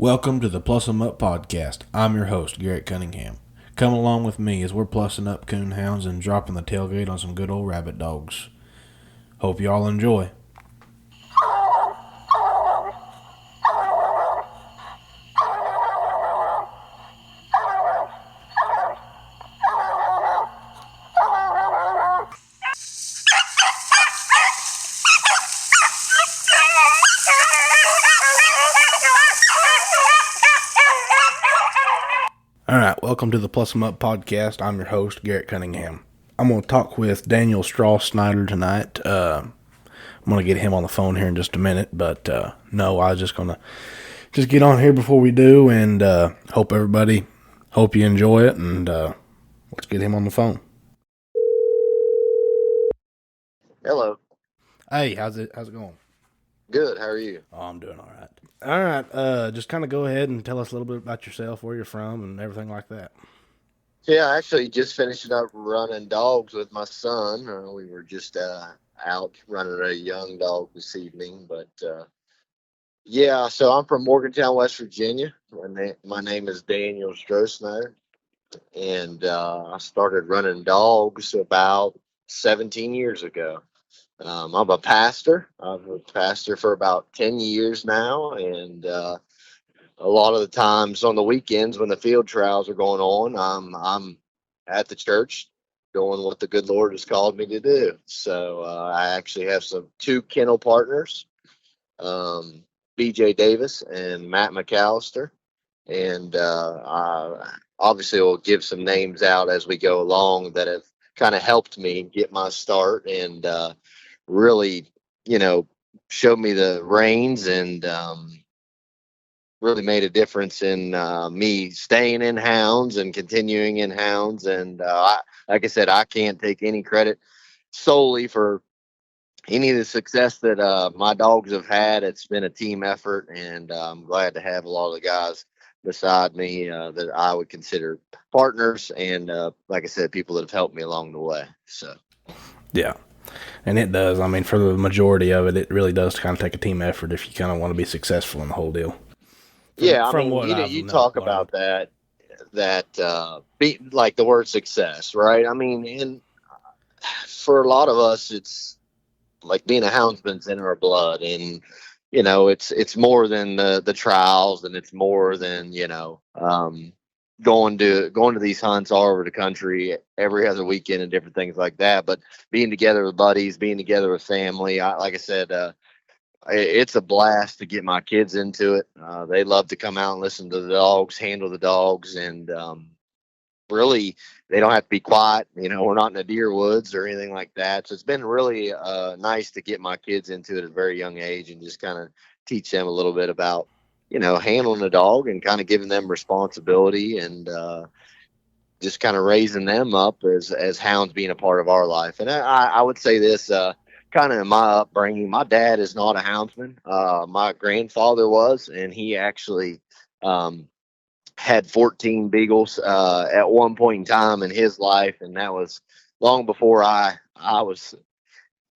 Welcome to the Plus 'em Up podcast. I'm your host, Garrett Cunningham. Come along with me as we're plussing up coonhounds and dropping the tailgate on some good old rabbit dogs. Hope you all enjoy. Alright, welcome to the Plus 'em Up podcast. I'm your host, Garrett Cunningham. I'm going to talk with Daniel Strosinder tonight. I'm going to get him on the phone here in just a minute, but no, I was just going to get on here before we do, and hope you enjoy it, and let's get him on the phone. Hello. Hey, how's it going? Good. How are you? Oh, I'm doing all right. All right, just kind of go ahead and tell us a little bit about yourself, where you're from, and everything like that. Yeah, I actually just finishing up running dogs with my son. We were just out running a young dog this evening. But yeah, so I'm from Morgantown, West Virginia. My name is Daniel Strosinder, and I started running dogs about 17 years ago. I'm a pastor. I've been a pastor for about 10 years now, and a lot of the times on the weekends when the field trials are going on, I'm at the church doing what the good Lord has called me to do. So I actually have two kennel partners, BJ Davis and Matt McAllister, and I obviously will give some names out as we go along that have kind of helped me get my start and really, you know, showed me the reins and really made a difference in me staying in hounds and continuing in hounds. And like I said, I can't take any credit solely for any of the success that my dogs have had. It's been a team effort, and I'm glad to have a lot of the guys beside me that I would consider partners, and like I said, people that have helped me along the way. So Yeah, and it does. I mean, for the majority of it, it really does kind of take a team effort if you kind of want to be successful in the whole deal. yeah, I From mean, what I've you talk learned. about that be like the word success, right? I mean, and for a lot of us, it's like being a houndsman's in our blood, and it's more than the trials, and it's more than going to these hunts all over the country every other weekend and different things like that. But being together with buddies, being together with family, like I said, it's a blast to get my kids into it. They love to come out and listen to the dogs, handle the dogs, and really they don't have to be quiet. We're not in the deer woods or anything like that. So it's been really nice to get my kids into it at a very young age and just kind of teach them a little bit about, handling a dog and kind of giving them responsibility and just kind of raising them up as hounds being a part of our life. And I would say this, kind of in my upbringing, my dad is not a houndsman. My grandfather was, and he actually, had 14 beagles at one point in time in his life, and that was long before I was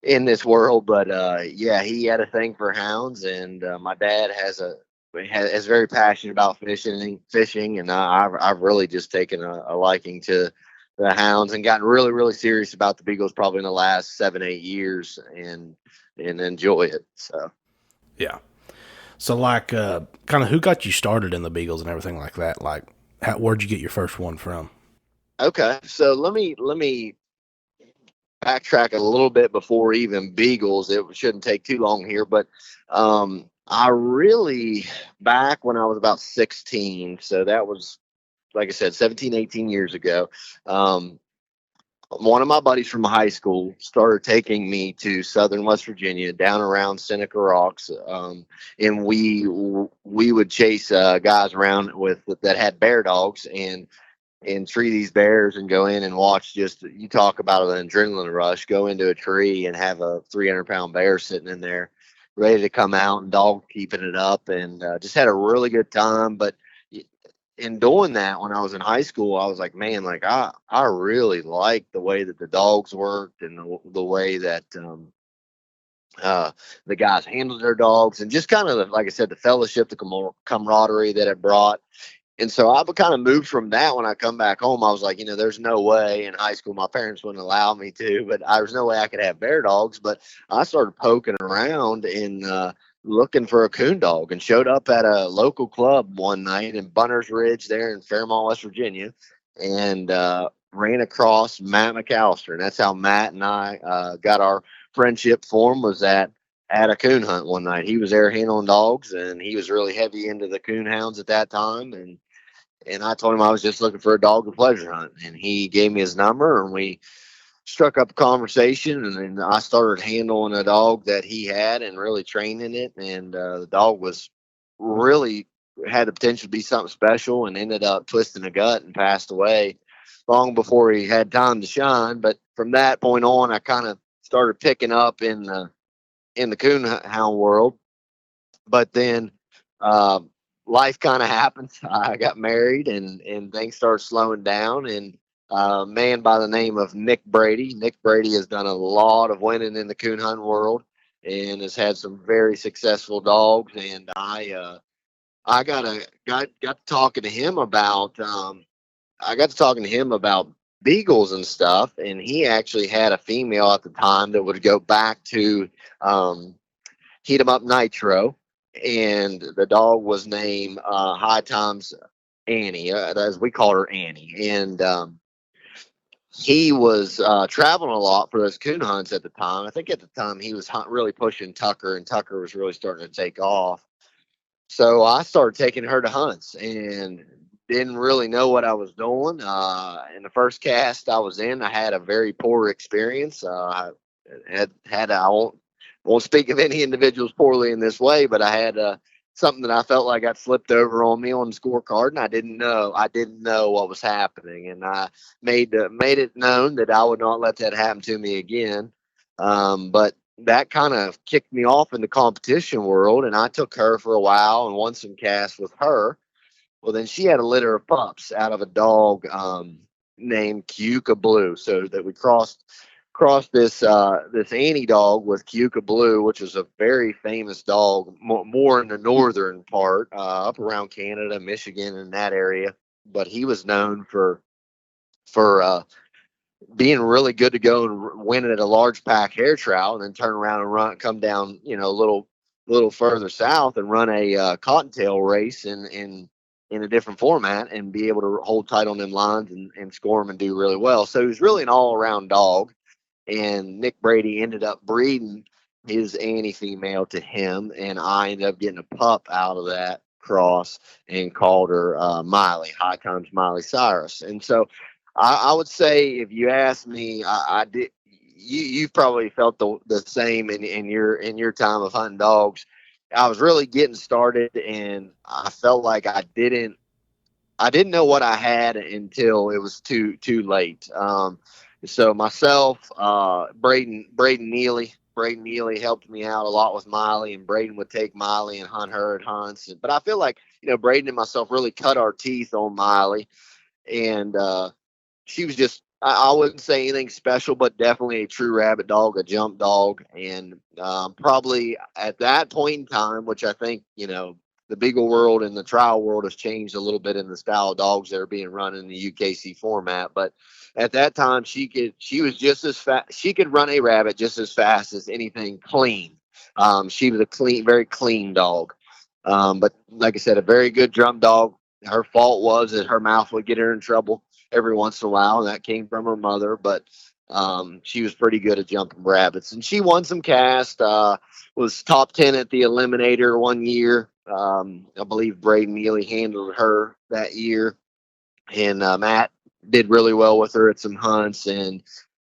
in this world. But yeah, he had a thing for hounds, and my dad is very passionate about fishing, and I've really just taken a liking to the hounds and gotten really really serious about the beagles probably in the last 7-8 years, and enjoy it. So Yeah. So, like, kind of who got you started in the Beagles and everything like that? Like, where'd you get your first one from? okay, so let me backtrack a little bit before even beagles. It shouldn't take too long here, but I really, back when I was about 16, so that was, like I said, 17, 18 years ago. um, One of my buddies from high school started taking me to southern West Virginia, down around Seneca Rocks, and we would chase guys around with that had bear dogs, and tree these bears and go in and watch. Just, you talk about an adrenaline rush, go into a tree and have a 300-pound bear sitting in there ready to come out, and dog keeping it up, and just had a really good time. But in doing that, when I was in high school, I was like, man, like I really liked the way that the dogs worked, and the way that Uh, the guys handled their dogs, and just kind of, like I said, the fellowship, the camaraderie that it brought. And so I kind of moved from that. When I come back home, I was like, there's no way in high school, my parents wouldn't allow me to, but there's no way I could have bear dogs. But I started poking around and looking for a coon dog, and showed up at a local club one night in Bunners Ridge there in Fairmont, West Virginia, and ran across Matt McAllister. And that's how Matt and I got our friendship formed, was at a coon hunt one night. He was there handling dogs, and he was really heavy into the coon hounds at that time. And I told him I was just looking for a dog to pleasure hunt, and he gave me his number, and we struck up a conversation. And then I started handling a dog that he had and really training it. And the dog was really had the potential to be something special, and ended up twisting a gut and passed away long before he had time to shine. But from that point on, I kind of started picking up in the coonhound world. But then uh, life kind of happens. I got married, and things started slowing down. And a man by the name of Nick Brady. Nick Brady has done a lot of winning in the coon hunt world, and has had some very successful dogs. And I got talking to him about I got to talking to him about beagles and stuff. And he actually had a female at the time that would go back to um, Heat 'em Up Nitro, and the dog was named High Times Annie, as we call her Annie. And he was traveling a lot for those coon hunts at the time. I think at the time he was really pushing Tucker, and Tucker was really starting to take off. So I started taking her to hunts, and didn't really know what I was doing. In the first cast I was in, I had a very poor experience. I I won't speak of any individuals poorly in this way, but I had something that I felt like got slipped over on me on the scorecard, and I didn't know what was happening. And I made it known that I would not let that happen to me again. But that kind of kicked me off in the competition world, and I took her for a while and won some casts with her. Well, then she had a litter of pups out of a dog named Keuka Blue, so that we crossed this Annie dog with Keuka Blue, which is a very famous dog, more in the northern part, up around Canada, Michigan, and that area. But he was known for being really good to go and win at a large pack hair trial, and then turn around and come down, a little further south, and run a cottontail race in a different format, and be able to hold tight on them lines, and score them and do really well. So he was really an all around dog. And Nick Brady ended up breeding his Annie female to him, and I ended up getting a pup out of that cross, and called her Miley, High Times Miley Cyrus. And so I would say, if you ask me, I did. You've probably felt the same in your time of hunting dogs. I was really getting started, and I felt like I didn't know what I had until it was too late. So myself, Braden Neely helped me out a lot with Miley, and Braden would take Miley and hunt her at hunts. But I feel like, Braden and myself really cut our teeth on Miley, and she was just, I wouldn't say anything special, but definitely a true rabbit dog, a jump dog. And probably at that point in time, which I think, the beagle world and the trial world has changed a little bit in the style of dogs that are being run in the UKC format. But at that time, she was just as fast. She could run a rabbit just as fast as anything clean. She was very clean dog. But like I said, a very good drum dog. Her fault was that her mouth would get her in trouble every once in a while, and that came from her mother. But she was pretty good at jumping rabbits, and she won some casts. Was top 10 at the Eliminator one year. I believe Braden Neely handled her that year, and Matt did really well with her at some hunts. And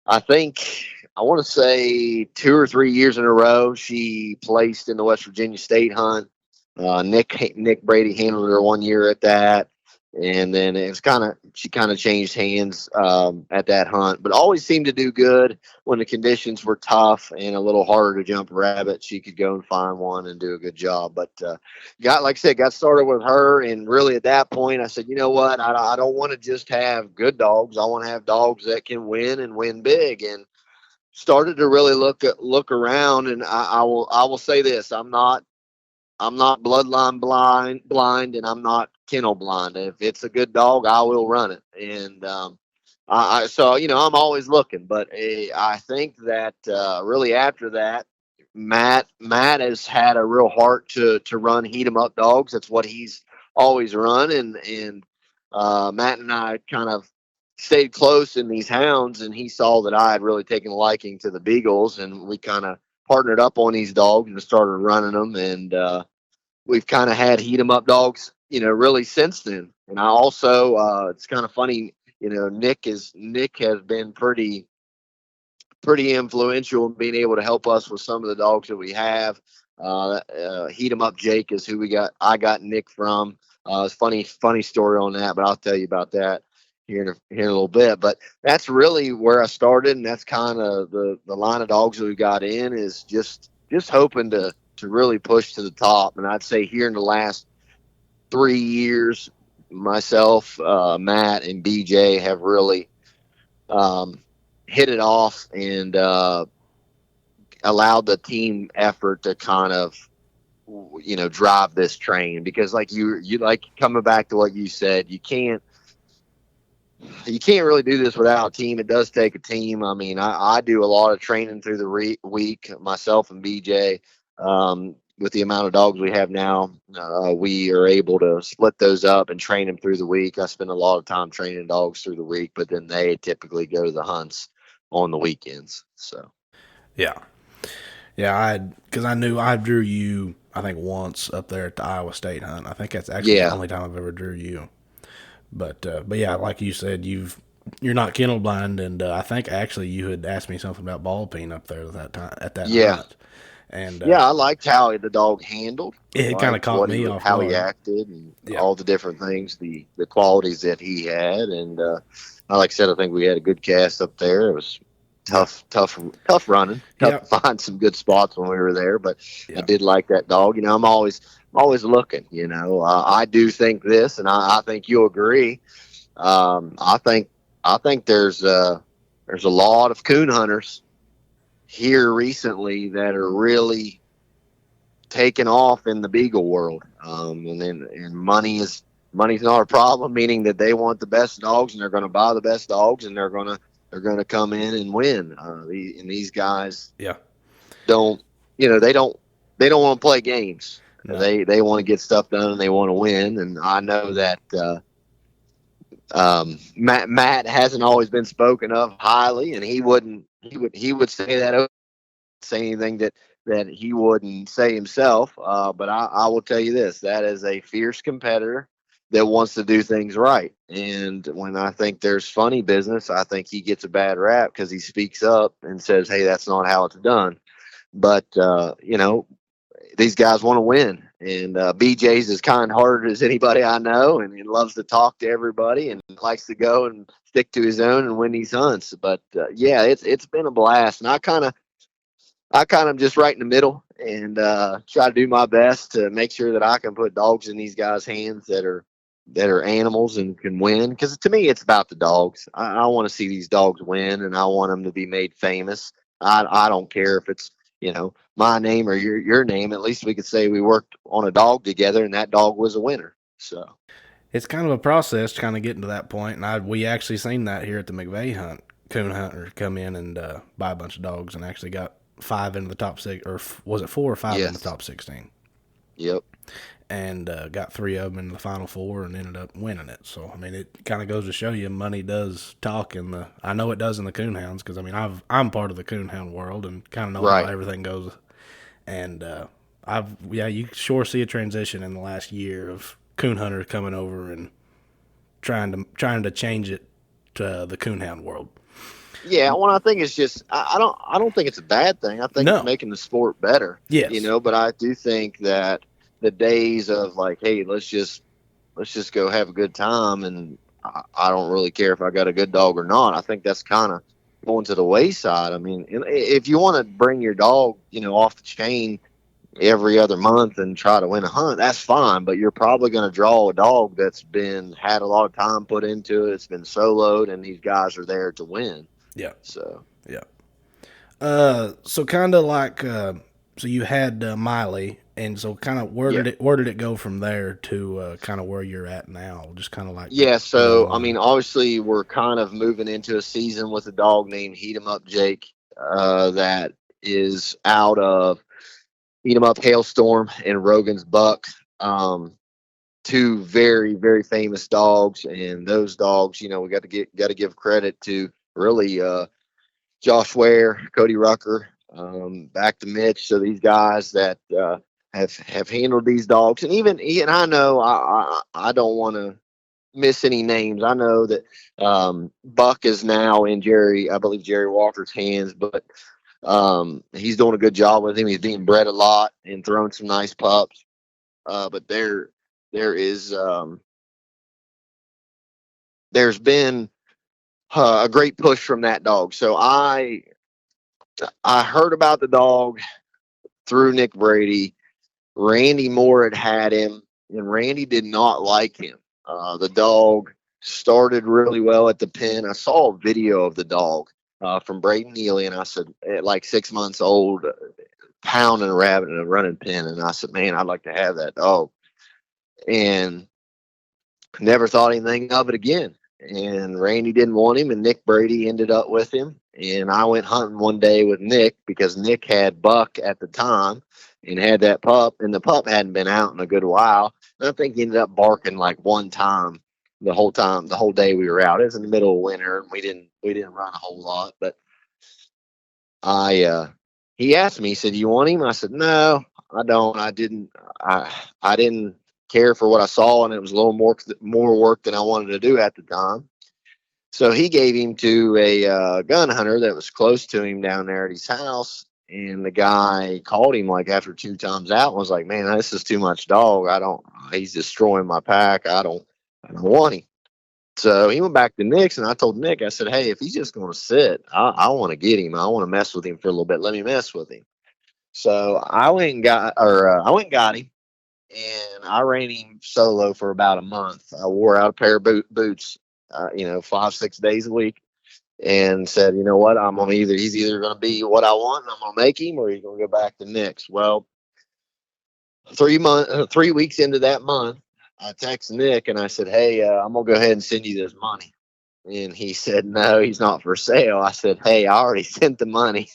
I think, I want to say 2 or 3 years in a row, she placed in the West Virginia State hunt. Nick Brady handled her one year at that, and then she kind of changed hands at that hunt, but always seemed to do good when the conditions were tough and a little harder to jump a rabbit. She could go and find one and do a good job. But like I said, got started with her, and really at that point I said, you know what, I don't want to just have good dogs. I want to have dogs that can win and win big. And started to really look around, and I will say this: I'm not bloodline blind, and I'm not kennel blind. If it's a good dog, I will run it. And so I'm always looking. But I think that really after that, Matt has had a real heart to run heat 'em up dogs. That's what he's always run, and Matt and I kind of stayed close in these hounds, and he saw that I had really taken a liking to the beagles, and we kind of partnered up on these dogs and started running them, and we've kind of had heat 'em up dogs, really since then. And I also, it's kind of funny, Nick has been pretty influential in being able to help us with some of the dogs that we have. Heat 'em up Jake is who I got Nick from. It's funny story on that, but I'll tell you about that here in a little bit. But that's really where I started, and that's kind of the line of dogs that we got in, is just hoping to really push to the top. And I'd say here in the last 3 years, myself, Matt, and BJ have really hit it off, and allowed the team effort to kind of drive this train. Because like you like coming back to what you said, you can't really do this without a team. It does take a team. I mean, I do a lot of training through the week, myself and BJ. With the amount of dogs we have now, we are able to split those up and train them through the week. I spend a lot of time training dogs through the week, but then they typically go to the hunts on the weekends. So Yeah. Yeah, because I knew I drew you, I think, once up there at the Iowa State hunt. I think that's actually the yeah, only time I've ever drew you. But yeah, like you said, you're not kennel blind, and I think actually you had asked me something about ball peen up there at that yeah, hunt, and yeah. I liked how the dog handled. I it kind of liked caught me off how he guard. acted, and Yeah, all the different things, the qualities that he had. And like I said, I think we had a good cast up there. It was yeah, tough running, tough yeah, to find some good spots when we were there. But I yeah. did like that dog. I'm always looking. I do think this, and I think you'll agree. I think there's a lot of coon hunters here recently that are really taking off in the beagle world. And money's not a problem, meaning that they want the best dogs, and they're going to buy the best dogs, and they're going to come in and win. And these guys Yeah. don't, they don't want to play games. No. They want to get stuff done, and they want to win. And I know that Matt hasn't always been spoken of highly, and he would say that, say anything that he wouldn't say himself. But I will tell you this: that is a fierce competitor that wants to do things right. And when I think there's funny business, I think he gets a bad rap because he speaks up and says, "Hey, that's not how it's done." But these guys want to win, and BJ's as kind-hearted as anybody I know, and he loves to talk to everybody, and likes to go and stick to his own and win these hunts. But yeah, it's been a blast, and I kind of just right in the middle, and try to do my best to make sure that I can put dogs in these guys' hands that are animals and can win. Because to me, it's about the dogs. I want to see these dogs win, and I want them to be made famous. I don't care if it's my name or your name. At least we could say we worked on a dog together, and that dog was a winner. So It's kind of a process kind of getting to that point, and we actually seen that here at the McVeigh hunt. Coon hunter come in and buy a bunch of dogs, and actually got 5 into the top 6, or was it 4 or 5 in the yes, top 16? yep, And got 3 of them in the final 4 and ended up winning it. So I mean, it kind of goes to show you money does talk in the. I know it does in the coonhounds, because I mean I'm part of the coonhound world and kind of know how right. everything goes. And you sure see a transition in the last year of coon hunters coming over and trying to change it to the coonhound world. Yeah, well, I think it's just I don't think it's a bad thing. I think it's No. making the sport better. Yes. But I do think that the days of like, hey, let's just go have a good time, and I don't really care if I got a good dog or not. I think that's kind of going to the wayside. I mean, if you want to bring your dog, off the chain every other month and try to win a hunt, that's fine. But you're probably going to draw a dog that's been had a lot of time put into it. It's been soloed, and these guys are there to win. Yeah. So Yeah. So kind of like, so you had Miley, and so kind of Yeah. where did it go from there to kind of where you're at now? Just kind of like Yeah, so going I mean, on. obviously, we're kind of moving into a season with a dog named Heat 'em Up Jake, that is out of Heat 'em Up Hailstorm and Rogan's Buck. Two very, very famous dogs, and those dogs, we got to give credit to really Josh Ware, Cody Rucker, back to Mitch. So these guys that have handled these dogs, and even I know I don't want to miss any names. I know that Buck is now in I believe Jerry Walker's hands, but he's doing a good job with him. He's being bred a lot and thrown some nice pups. But there is there's been a great push from that dog. So I heard about the dog through Nick Brady. Randy Moore had him, and Randy did not like him. The dog started really well at the pen. I saw a video of the dog from Braden Neely, and I said, at like 6 months old, pounding a rabbit in a running pen. And I said, man, I'd like to have that dog. And never thought anything of it again. And Randy didn't want him, and Nick Brady ended up with him. And I went hunting one day with Nick because Nick had Buck at the time and had that pup, and the pup hadn't been out in a good while. And I think he ended up barking like one time, the whole day we were out. It was in the middle of winter, and we didn't run a whole lot. But he asked me, he said, "You want him?" I said, "No, I don't. I didn't care for what I saw, and it was a little more work than I wanted to do at the time." So he gave him to a gun hunter that was close to him down there at his house. And the guy called him like after 2 times out and was like, "Man, this is too much dog. He's destroying my pack. I don't want him." So he went back to Nick's, and I told Nick, I said, "Hey, if he's just going to sit, I want to get him. I want to mess with him for a little bit. Let me mess with him." So I went and got him, and I ran him solo for about a month. I wore out a pair of boots, 5, 6 days a week, and said, "You know what? He's either going to be what I want, and I'm going to make him, or he's going to go back to Nick's." Well, 3 weeks into that month, I texted Nick and I said, "Hey, I'm gonna go ahead and send you this money." And he said, "No, he's not for sale." I said, "Hey, I already sent the money."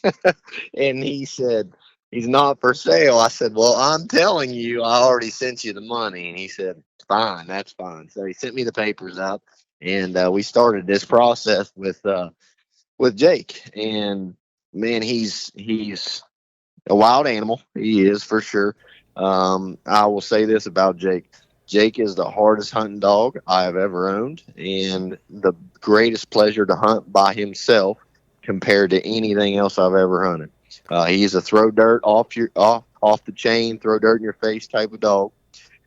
And he said, "He's not for sale." I said, "Well, I'm telling you, I already sent you the money." And he said, "Fine, that's fine." So he sent me the papers up, and we started this process with Jake. And man, he's a wild animal. He is for sure. I will say this about Jake. Jake is the hardest hunting dog I have ever owned, and the greatest pleasure to hunt by himself compared to anything else I've ever hunted. He's a throw dirt off the chain, throw dirt in your face type of dog,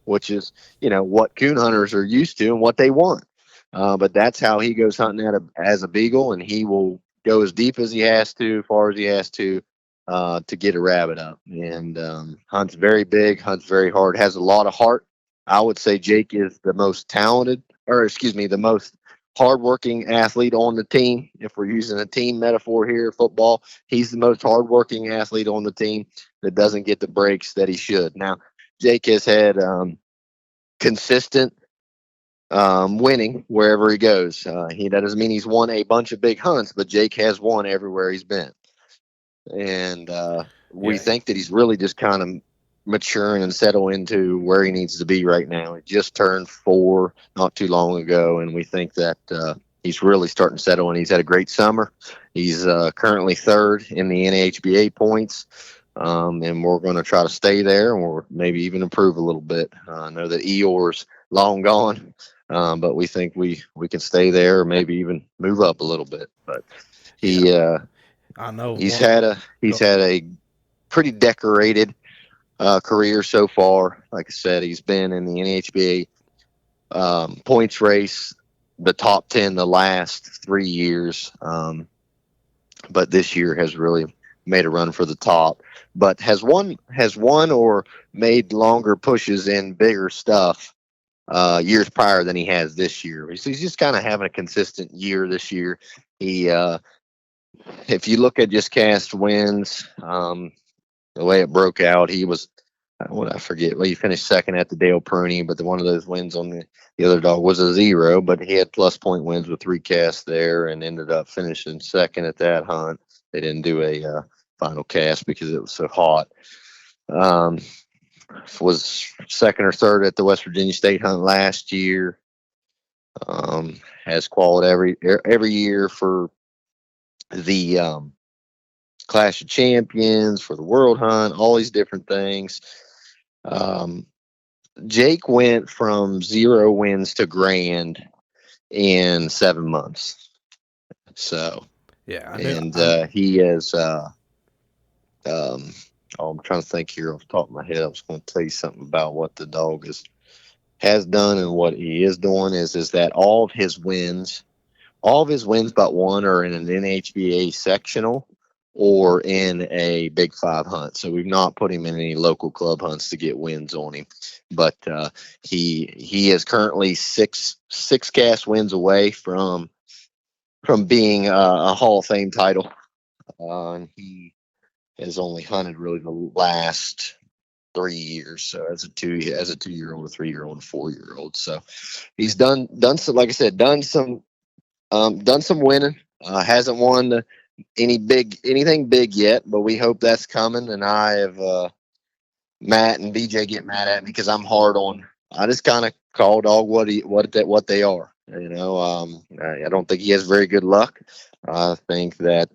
which is what coon hunters are used to and what they want. But that's how he goes hunting as a beagle, and he will go as deep as he has to, far as he has to get a rabbit up. And hunts very big, hunts very hard, has a lot of heart. I would say Jake is the most talented, or excuse me, the most hardworking athlete on the team. If we're using a team metaphor here, football, he's the most hardworking athlete on the team that doesn't get the breaks that he should. Now, Jake has had consistent winning wherever he goes. That doesn't mean he's won a bunch of big hunts, but Jake has won everywhere he's been. And we Yeah, think that he's really just kind of maturing and settling into where he needs to be right now. He just turned 4 not too long ago, and we think that he's really starting to settle in. He's had a great summer. He's currently 3rd in the NHBA points, and we're going to try to stay there, and we'll maybe even improve a little bit. I know that Eeyore's long gone, but we think we can stay there, or maybe even move up a little bit. But yeah. he I know. he's had a pretty decorated career so far. Like I said, he's been in the NHBA points race, the top 10 the last 3 years, but this year has really made a run for the top. But has won or made longer pushes in bigger stuff years prior than he has this year. So he's just kind of having a consistent year this year. He If you look at just cast wins, the way it broke out, he was, what I forget. Well, he finished second at the Dale Pruney, but one of those wins on the other dog was a 0. But he had plus point wins with 3 casts there, and ended up finishing second at that hunt. They didn't do a final cast because it was so hot. Um, was second or third at the West Virginia State Hunt last year. Has qualified every year for the Clash of Champions, for the World Hunt, all these different things. Um, Jake went from 0 wins to grand in 7 months. So, Yeah, I knew. and he is. I'm trying to think here off the top of my head. I was going to tell you something about what the dog has done and what he is doing is that all of his wins but one are in an NHBA sectional or in a Big Five hunt. So we've not put him in any local club hunts to get wins on him. But he is currently six cast wins away from being a Hall of Fame title. And he has only hunted really the last 3 years. So as a 2-year-old, a 3-year-old, a 4-year-old. So he's done some, like I said, done some winning. Hasn't won anything big yet, but we hope that's coming. And I have Matt and BJ get mad at me because I'm hard on. I just kind of call dog what they are. You know, I don't think he has very good luck. I think that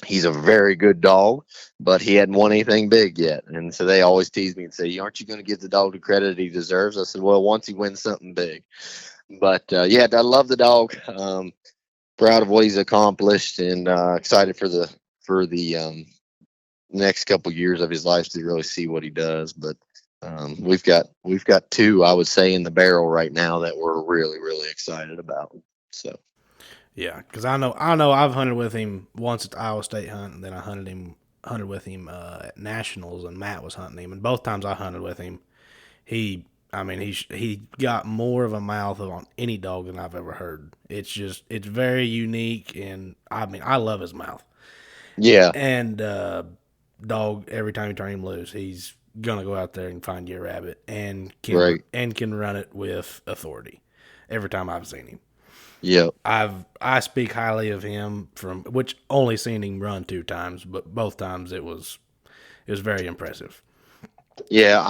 he's a very good dog, but he hadn't won anything big yet. And so they always tease me and say, "Aren't you going to give the dog the credit he deserves?" I said, "Well, once he wins something big." But yeah, I love the dog. Proud of what he's accomplished, and excited for the next couple years of his life to really see what he does. But we've got 2, I would say, in the barrel right now that we're really really excited about. So Yeah, because I know I've hunted with him once at the Iowa State hunt, and then I hunted with him at Nationals, and Matt was hunting him, and both times I hunted with him, he got more of a mouth on any dog than I've ever heard. It's very unique, and I love his mouth. yeah, And dog, every time you turn him loose, he's gonna go out there and find you a rabbit, and right, can run it with authority. Every time I've seen him. yeah. I speak highly of him from which only seen him run 2 times, but both times it was very impressive. Yeah,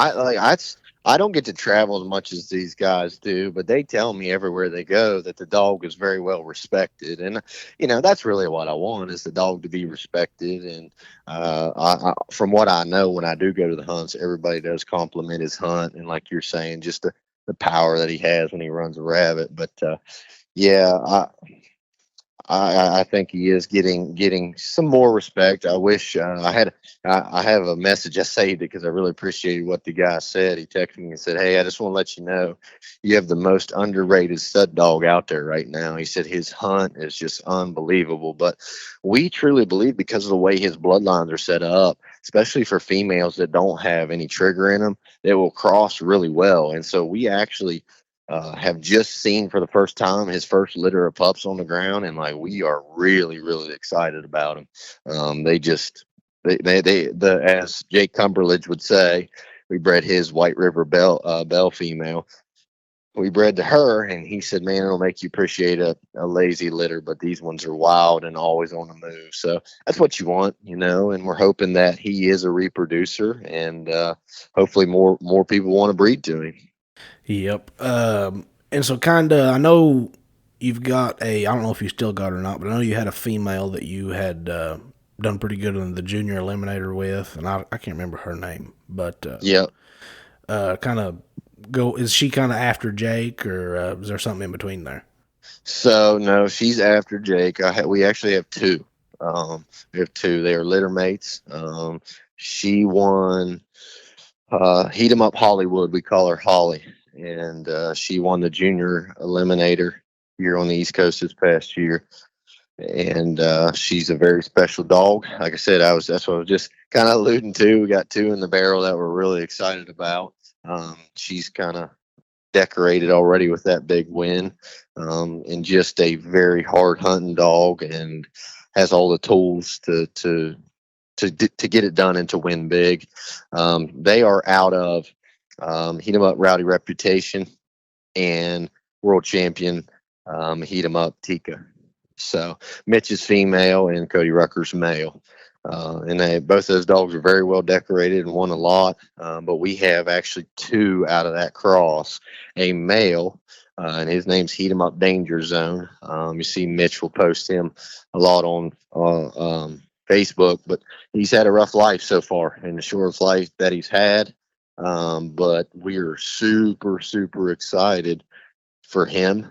I don't get to travel as much as these guys do, but they tell me everywhere they go that the dog is very well respected, and that's really what I want is the dog to be respected. And from what I know, when I do go to the hunts, everybody does compliment his hunt, and like you're saying, just the power that he has when he runs a rabbit. But yeah, I think he is getting some more respect. I wish I have a message. I saved it because I really appreciated what the guy said. He texted me and said, "Hey, I just want to let you know you have the most underrated stud dog out there right now." He said his hunt is just unbelievable, but we truly believe because of the way his bloodlines are set up, especially for females that don't have any trigger in them, they will cross really well. And so we actually have just seen for the first time his first litter of pups on the ground, and like we are really really excited about him. They just as Jake Cumberledge would say, we bred his White River Bell female. We bred to her, and he said, "Man, it'll make you appreciate a lazy litter, but these ones are wild and always on the move." So that's what you want, and we're hoping that he is a reproducer, and hopefully more people want to breed to him. Yep. And so I know you've got I don't know if you still got it or not, but I know you had a female that you had done pretty good in the junior eliminator with, and I can't remember her name, but Yeah. kind of is she kind of after Jake, or is there something in between there? So no, she's after Jake. We actually have 2. We have 2. They are litter mates. She won Heat 'em Up Hollywood. We call her Holly, and she won the junior eliminator here on the East Coast this past year. And she's a very special dog. Like I said, that's what I was just kind of alluding to. We got 2 in the barrel that we're really excited about. She's kind of decorated already with that big win, and just a very hard hunting dog. And has all the tools to get it done and to win big. They are out of Heat 'em Up Rowdy Reputation and world champion Heat 'em Up Tika. So Mitch is female and Cody Rucker's male. And both those dogs are very well decorated and won a lot. But we have actually 2 out of that cross, a male, and his name's Heat 'em Up Danger Zone. You see Mitch will post him a lot on Facebook, but he's had a rough life so far and the shortest life that he's had. But we are super, super excited for him.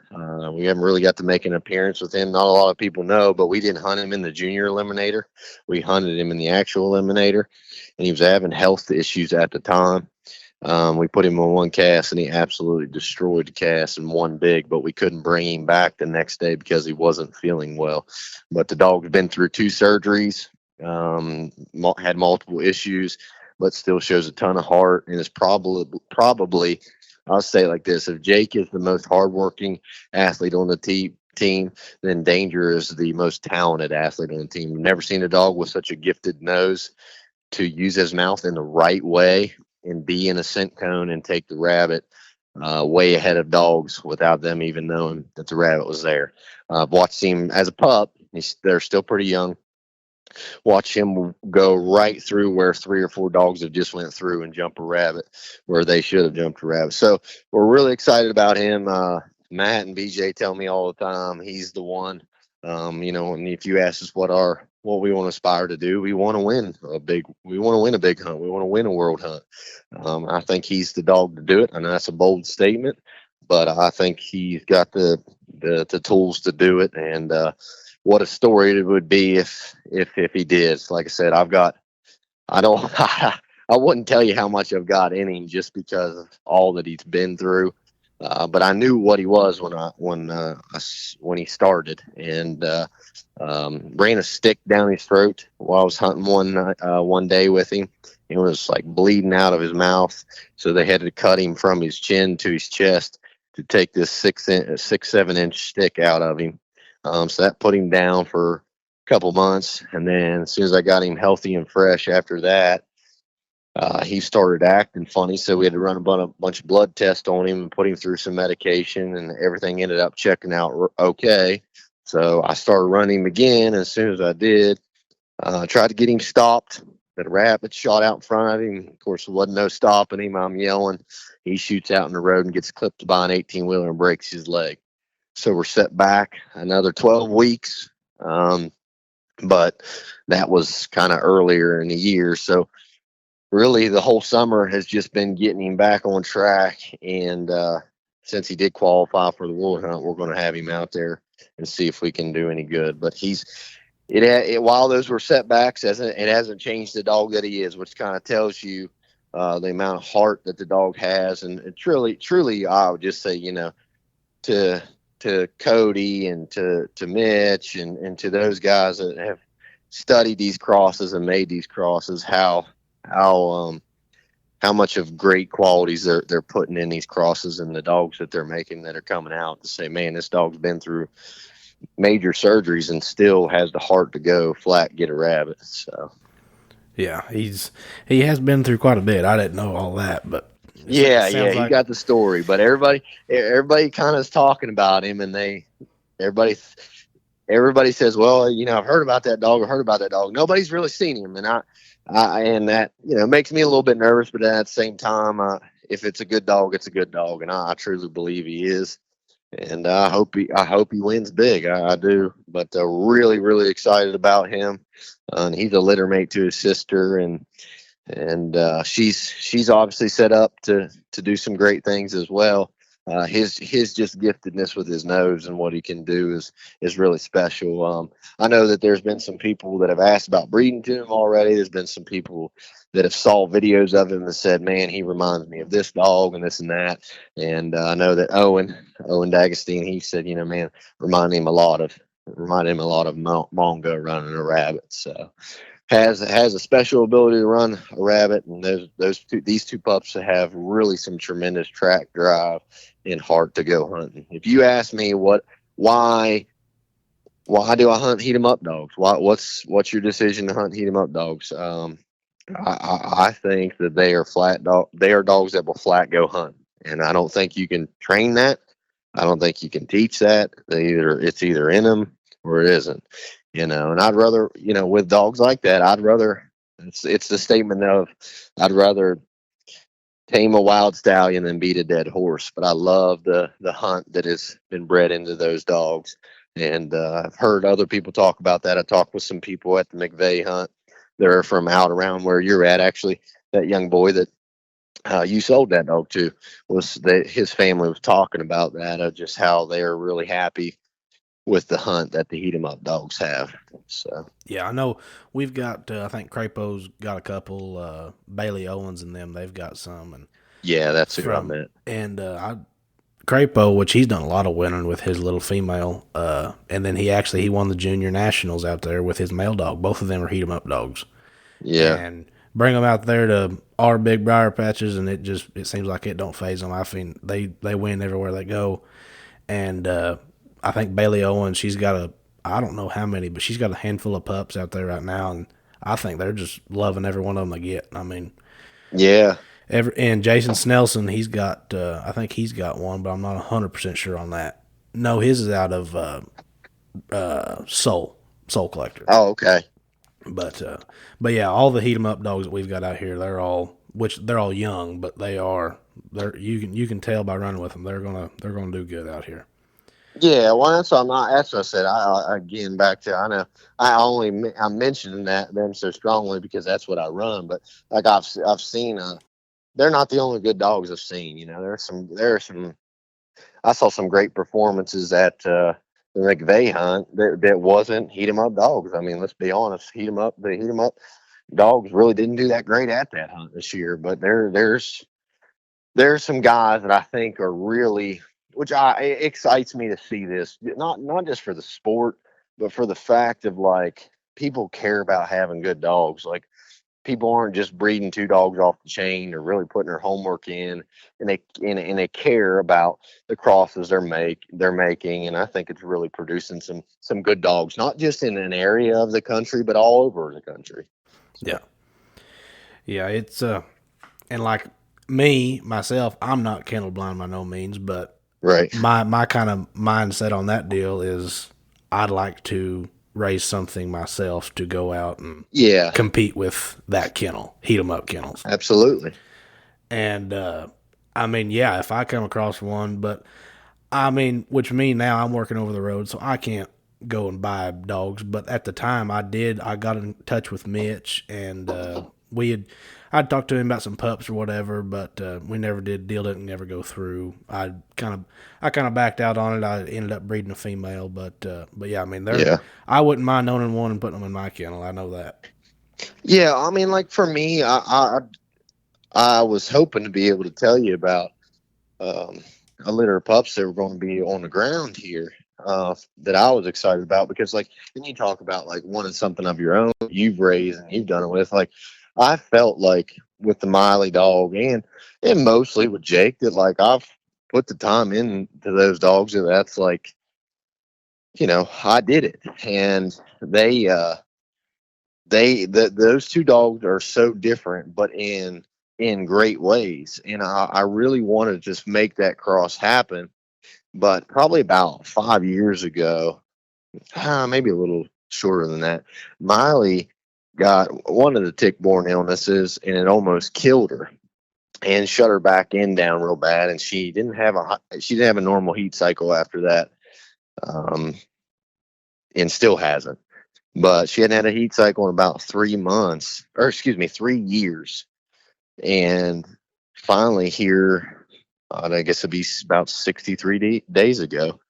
We haven't really got to make an appearance with him. Not a lot of people know, but we didn't hunt him in the junior eliminator. We hunted him in the actual eliminator, and he was having health issues at the time. We put him on one cast, and he absolutely destroyed the cast and won big, but we couldn't bring him back the next day because he wasn't feeling well. But the dog's been through 2 surgeries, had multiple issues, but still shows a ton of heart, and is probably I'll say it like this: if Jake is the most hardworking athlete on the team, then Danger is the most talented athlete on the team. I've never seen a dog with such a gifted nose to use his mouth in the right way and be in a scent cone and take the rabbit way ahead of dogs without them even knowing that the rabbit was there. I've watched him as a pup. They're still pretty young. Watch him go right through where 3 or 4 dogs have just went through and jump a rabbit where they should have jumped a rabbit. So we're really excited about him. Matt and BJ tell me all the time he's the one. And if you ask us what we want to aspire to do, we want to win a big hunt. We want to win a world hunt. I think he's the dog to do it. I know that's a bold statement, but I think he's got the tools to do it. And what a story it would be if he did. Like I said, I wouldn't tell you how much I've got in him just because of all that he's been through. But I knew what he was when he started, and ran a stick down his throat while I was hunting one day with him. It was like bleeding out of his mouth, so they had to cut him from his chin to his chest to take this 7 inch stick out of him. So that put him down for a couple months, and then as soon as I got him healthy and fresh after that, he started acting funny, so we had to run a bunch of blood tests on him and put him through some medication, and everything ended up checking out okay. So I started running him again, and as soon as I did, tried to get him stopped. The rabbit shot out in front of him. Of course, there wasn't no stopping him. I'm yelling. He shoots out in the road and gets clipped by an 18-wheeler and breaks his leg. So we're set back another 12 weeks. But that was kind of earlier in the year. So really the whole summer has just been getting him back on track. And since he did qualify for the world hunt, we're going to have him out there and see if we can do any good. But while those were setbacks, it hasn't changed the dog that he is, which kind of tells you the amount of heart that the dog has. And it truly, I would just say, to Cody and to Mitch and to those guys that have studied these crosses and made these crosses, how much of great qualities they're putting in these crosses and the dogs that they're making that are coming out to say, man, this dog's been through major surgeries and still has the heart to go flat get a rabbit. So yeah, he has been through quite a bit. I didn't know all that, but yeah, you got the story. But everybody kind of is talking about him, and everybody says, well, I've heard about that dog. Nobody's really seen him, and and that makes me a little bit nervous. But at the same time, if it's a good dog, it's a good dog, and I truly believe he is. And I hope he wins big. I do. But really, really excited about him. And he's a litter mate to his sister, and she's obviously set up to do some great things as well. His just giftedness with his nose and what he can do is really special. I know that there's been some people that have asked about breeding to him already. There's been some people that have saw videos of him and said, man, he reminds me of this dog and this and that. And I know that Owen D'Agostine, he said, man, reminded him a lot of Mongo running a rabbit. So has a special ability to run a rabbit, and these two pups have really some tremendous track drive and heart to go hunting. If you ask me why Why do I hunt heat 'em up dogs? What's your decision to hunt heat 'em up dogs? I think that they are flat dog. They are dogs that will flat go hunt, and I don't think you can train that. I don't think you can teach that. It's either in them or it isn't. And I'd rather, with dogs like that, I'd rather. It's the statement of, I'd rather tame a wild stallion than beat a dead horse. But I love the hunt that has been bred into those dogs, and I've heard other people talk about that. I talked with some people at the McVeigh hunt. They're from out around where you're at. Actually, that young boy that you sold that dog to, was that his family was talking about that, of just how they are really happy with the hunt that the heat 'em up dogs have. So Yeah, I know we've got. I think Crapo's got a couple. Bailey Owens and them, they've got some, and yeah, that's who I from meant. and I Crapo, which he's done a lot of winning with his little female. And then he won the junior nationals out there with his male dog. Both of them are heat 'em up dogs, Yeah, and bring them out there to our big briar patches, and it seems like it don't phase them. I think they win everywhere they go, and I think Bailey Owens, she's got I don't know how many, but she's got a handful of pups out there right now, and I think they're just loving every one of them they get. I mean, yeah. and Jason Snelson, he's got I think he's got one, but I'm not 100% sure on that. No, his is out of Soul Collector. Oh, okay. But but yeah, all the heat 'em up dogs that we've got out here, they're all young, but they're you can tell by running with them they're gonna do good out here. Yeah, well, that's what that's what I said. Again, back to, I know I'm mentioning them so strongly because that's what I run. But like I've seen, they're not the only good dogs I've seen. There are some. I saw some great performances at the McVeigh hunt that wasn't heat 'em up dogs. I mean, let's be honest, the heat 'em up dogs really didn't do that great at that hunt this year. But there's some guys that I think are really, it excites me to see this, not just for the sport, but for the fact of, like, people care about having good dogs. Like, people aren't just breeding two dogs off the chain. They're really putting their homework in, and they care about the crosses they're making. And I think it's really producing some good dogs, not just in an area of the country, but all over the country. Yeah, yeah, it's and like me myself, I'm not kennel blind by no means, but Right. my kind of mindset on that deal is I'd like to raise something myself to go out and Yeah, compete with that kennel, heat 'em up kennels. absolutely. And I mean, yeah, if I come across one, but I mean, which means now I'm working over the road, so I can't go and buy dogs. But at the time, I did. I got in touch with Mitch, and I'd talked to him about some pups or whatever, but we never did. Deal didn't never go through. I kind of backed out on it. I ended up breeding a female, but yeah, I mean, Yeah. I wouldn't mind owning one and putting them in my kennel. I know that. Yeah, I mean, like, for me, I was hoping to be able to tell you about um, a litter of pups that were going to be on the ground here, that I was excited about, because, like, when you talk about, like, wanting something of your own you've raised and you've done it with, like, I felt like with the Miley dog, and mostly with Jake, that, like, I've put the time into those dogs, and that's like, I did it. And those two dogs are so different, but in great ways. And I really wanted to just make that cross happen. But probably about 5 years ago, maybe a little shorter than that, Miley got one of the tick-borne illnesses, and it almost killed her and shut her back end down real bad. And she didn't have a normal heat cycle after that, um, and still hasn't. But she hadn't had a heat cycle in about 3 months, or excuse me, 3 years. And finally, here, I guess it'd be about 63 days ago,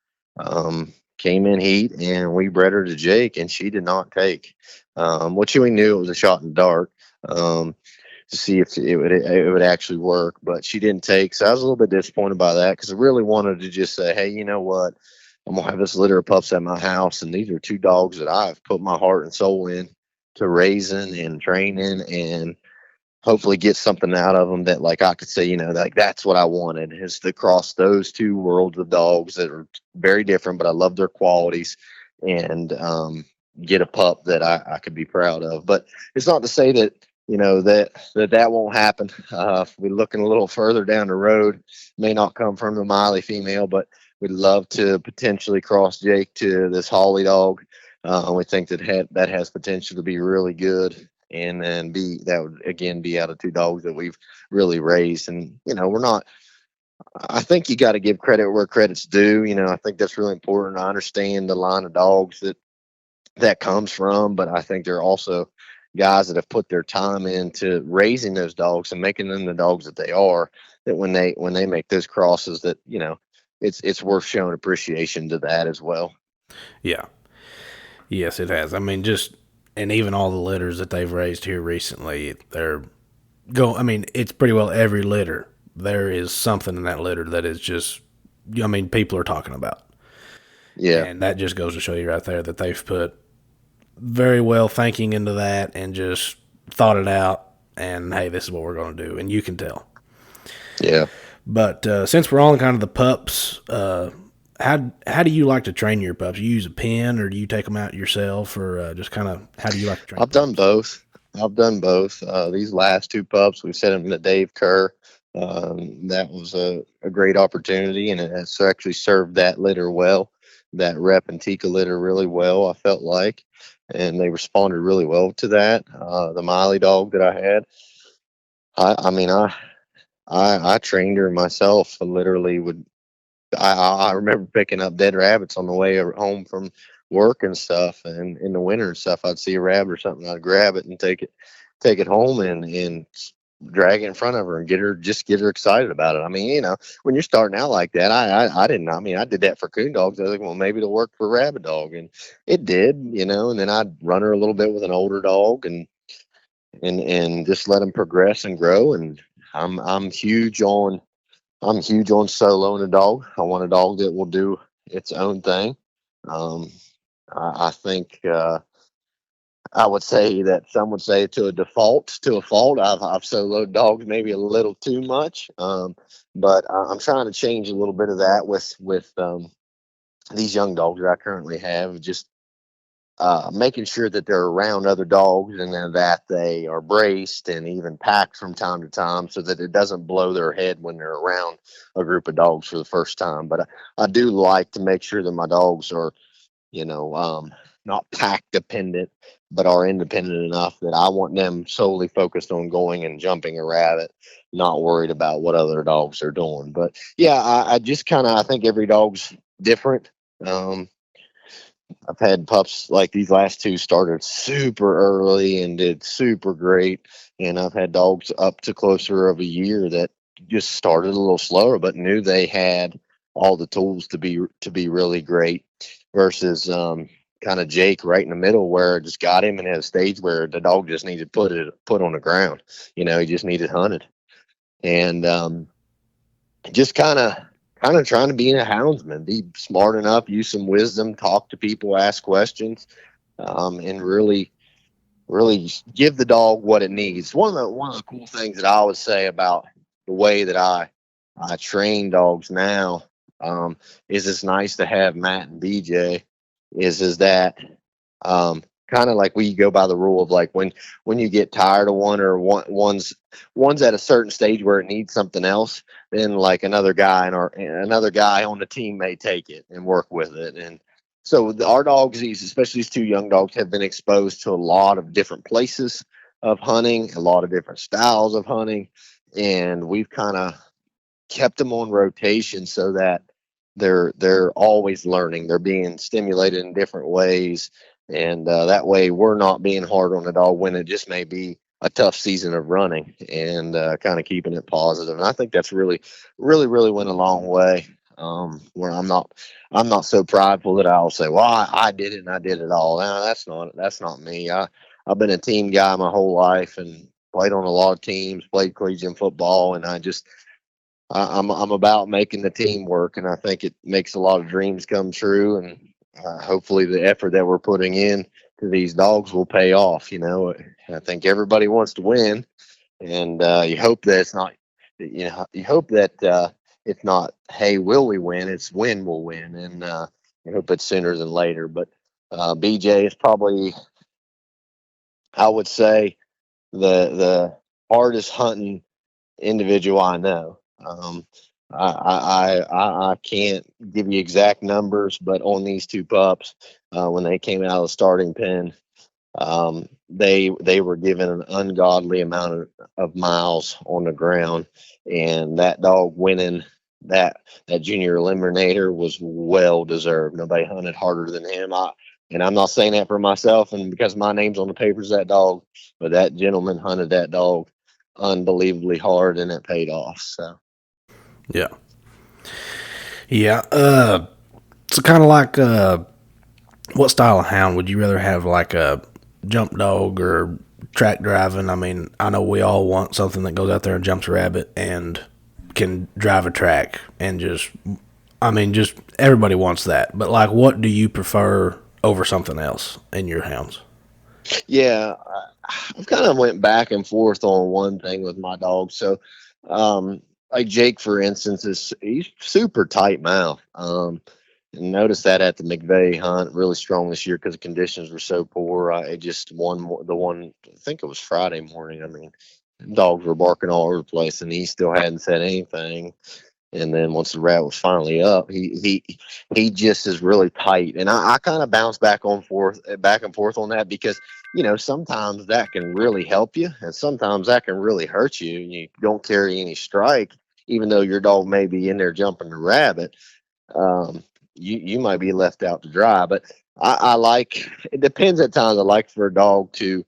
came in heat, and we bred her to Jake, and she did not take. Which we knew it was a shot in the dark, to see if it would actually work, but she didn't take. So I was a little bit disappointed by that, because I really wanted to just say, hey, you know what? I'm gonna have this litter of pups at my house, and these are two dogs that I've put my heart and soul in to raising and training, and hopefully get something out of them that, like, I could say, like, that's what I wanted, is to cross those two worlds of dogs that are very different, but I love their qualities, and get a pup that I could be proud of. But it's not to say that that won't happen. If we're looking a little further down the road, may not come from the Miley female, but we'd love to potentially cross Jake to this Holly dog. We think that has potential to be really good, and then that would again be out of two dogs that we've really raised. And we're not. I think you got to give credit where credit's due. I think that's really important. I understand the line of dogs that comes from, but I think there are also guys that have put their time into raising those dogs and making them the dogs that they are. That when they make those crosses, that it's worth showing appreciation to that as well. Yeah. Yes, it has. I mean, and even all the litters that they've raised here recently, I mean, it's pretty well every litter. There is something in that litter that is just, I mean, people are talking about. Yeah, And that just goes to show you right there that they've put very well thinking into that and just thought it out. And hey, this is what we're going to do. And you can tell. yeah. But since we're on kind of the pups, how do you like to train your pups? You use a pen, or do you take them out yourself, or just kind of how do you like to train I've done pups? both. I've done both. These last two pups, we sent them to Dave Kerr. That was a great opportunity, and it has actually served that litter well, that Rep and Tika litter really well, I felt like. And they responded really well to that. The Miley dog that I had, I mean, I trained her myself. I literally would I remember picking up dead rabbits on the way home from work and stuff, and in the winter and stuff, I'd see a rabbit or something, I'd grab it and take it home and drag it in front of her and get her excited about it. I mean, when you're starting out like that, I didn't. I mean, I did that for coon dogs. I was like, well, maybe it'll work for rabbit dog, and it did. And then I'd run her a little bit with an older dog and just let them progress and grow. And I'm huge on soloing a dog. I want a dog that will do its own thing. Um, I think I would say that some would say to a fault. I've soloed dogs maybe a little too much, but I'm trying to change a little bit of that with these young dogs that I currently have. Just making sure that they're around other dogs and then that they are braced and even packed from time to time so that it doesn't blow their head when they're around a group of dogs for the first time. But I do like to make sure that my dogs are, you know, um, not pack dependent, but are independent enough that I want them solely focused on going and jumping a rabbit, not worried about what other dogs are doing. But yeah, I just I think every dog's different. Um, I've had pups like these last two started super early and did super great. And I've had dogs up to closer of a year that just started a little slower, but knew they had all the tools to be really great versus kind of Jake right in the middle where it just got him and at a stage where the dog just needed put on the ground. He just needed hunted. And just kind of trying to be a houndsman, be smart enough, use some wisdom, talk to people, ask questions, and really give the dog what it needs. One of the cool things that I always say about the way that I train dogs now, is it's nice to have Matt and BJ. Is that kind of like we go by the rule of like when you get tired of one's at a certain stage where it needs something else, then like another guy on the team may take it and work with it. And so our dogs, especially these two young dogs, have been exposed to a lot of different places of hunting, a lot of different styles of hunting, and we've kind of kept them on rotation so that they're always learning. They're being stimulated in different ways, and that way we're not being hard on the dog when it just may be a tough season of running, and kind of keeping it positive. And I think that's really went a long way. Where I'm not so prideful that I'll say, well, I did it and I did it all. No, that's not me. I've been a team guy my whole life and played on a lot of teams, played collegiate football, and I'm about making the team work, and I think it makes a lot of dreams come true. And hopefully, the effort that we're putting in to these dogs will pay off. I think everybody wants to win, and you hope that it's not. You hope that it's not. Hey, will we win? It's when we'll win, and I hope it's sooner than later. But BJ is probably, I would say, the hardest hunting individual I know. I can't give you exact numbers, but on these two pups, when they came out of the starting pen, they were given an ungodly amount of miles on the ground, and that dog winning that junior eliminator was well deserved. Nobody hunted harder than him. And I'm not saying that for myself and because my name's on the papers, that dog, but that gentleman hunted that dog unbelievably hard, and it paid off. So Yeah. Yeah. So kind of like, what style of hound would you rather have, like a jump dog or track driving? I mean, I know we all want something that goes out there and jumps a rabbit and can drive a track and just, I mean, just everybody wants that. But like, what do you prefer over something else in your hounds? yeah, I've kind of went back and forth on one thing with my dog. So, like Jake, for instance, he's super tight mouth. And noticed that at the McVeigh hunt, really strong this year because the conditions were so poor. It just the one, I think it was Friday morning. I mean, dogs were barking all over the place, and he still hadn't said anything. And then once the rat was finally up, he just is really tight. And I kind of bounce back and forth on that because sometimes that can really help you, and sometimes that can really hurt you. And you don't carry any strike, even though your dog may be in there jumping the rabbit. You might be left out to dry. But I like, it depends at times. I like for a dog to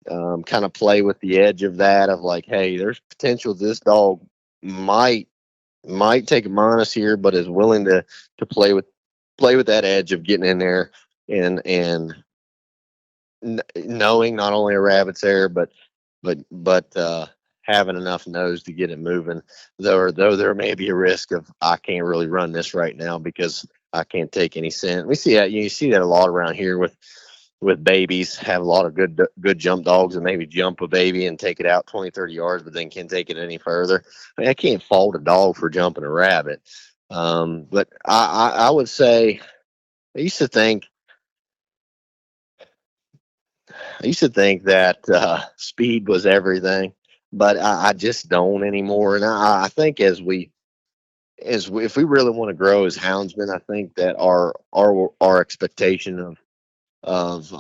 kind of play with the edge of that, of like, hey, there's potential this dog might take a minus here, but is willing to play with that edge of getting in there and knowing not only a rabbit's there, but having enough nose to get it moving. Though there may be a risk of I can't really run this right now because I can't take any scent. We see that, you see that a lot around here with babies. Have a lot of good jump dogs and maybe jump a baby and take it out 20, 30 yards, but then can't take it any further. I mean, I can't fault a dog for jumping a rabbit. But I would say I used to think that speed was everything, but I just don't anymore. And I think if we really want to grow as houndsmen, I think that our expectation of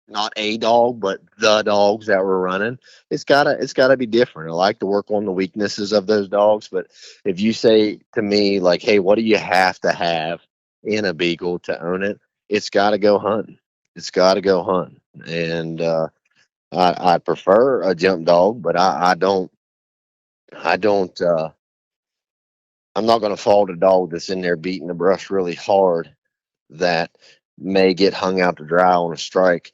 not a dog, but the dogs that we're running, it's gotta be different. I like to work on the weaknesses of those dogs, but if you say to me like, hey, what do you have to have in a beagle to own it? It's got to go hunting. It's got to go hunting, and I prefer a jump dog, but I don't. I'm not going to fault a dog that's in there beating the brush really hard that may get hung out to dry on a strike